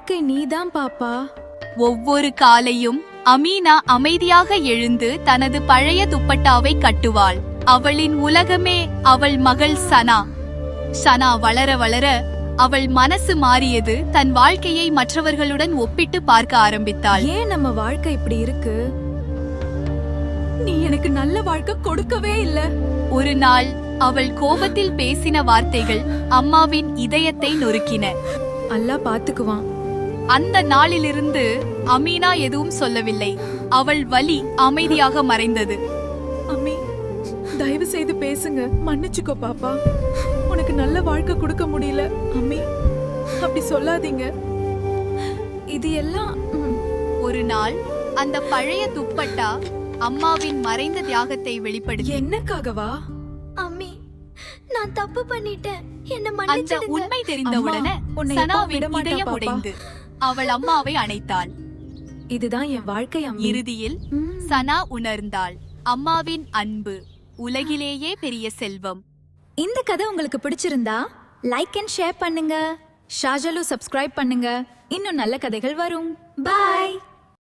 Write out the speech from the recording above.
வாழ்க்கை நீதான் பாப்பா. ஒவ்வொரு காலையும் அமீனா அமைதியாக எழுந்து தனது பழைய துப்பட்டாவை கட்டுவாள். அவளின் உலகமே அவள் மகள் சனா. சனா வளர வளர அவள் மனசு மாறியது. தன் வாழ்க்கையை மற்றவர்களுடன் ஒப்பிட்டு பார்க்க ஆரம்பித்தாள். ஏன் நம்ம வாழ்க்கை இப்படி இருக்கு? நீ எனக்கு நல்ல வாழ்க்கை கொடுக்கவே இல்ல. ஒரு நாள் அவள் கோபத்தில் பேசின வார்த்தைகள் அம்மாவின் இதயத்தை நொறுக்கின. அல்லாஹ் பாத்துக்குவான். அந்த நாளிலிருந்து அமீனா எதுவும் சொல்லவில்லை. அவள் வலி அமைதியாக மறைந்தது. அம்மி, தயவு செய்து பேசுங்க. மன்னிச்சுக்கோ பாப்பா. உனக்கு நல்ல வாழ்க்கை கொடுக்க முடியல. அம்மி, அப்படி சொல்லாதீங்க. இது எல்லாம் ஒரு நாள் அந்த பழைய துப்பட்டா அம்மாவின் மறைந்த தியாகத்தை வெளிப்படுத்தி. என்னக்காகவா? அம்மி, நான் தப்பு பண்ணிட்டேன். என்ன அந்த மன்னிச்சிடுங்க. உண்மை தெரிந்தவுடனே உன்னை சனாவின் எப்பவும் விட இதயம் மாட்டா, உடைந்து அவள் அம்மாவை அணைத்தாள். இதுதான் என் வாழ்க்கை அம்மி. இறுதியில் சனா உணர்ந்தாள், அம்மாவின் அன்பு உலகிலேயே பெரிய செல்வம். இந்த கதை உங்களுக்கு பிடிச்சிருந்தா லைக் அண்ட் ஷேர் பண்ணுங்க. ஷாஜலு சப்ஸ்கிரைப் பண்ணுங்க. இன்னும் நல்ல கதைகள் வரும். பாய்.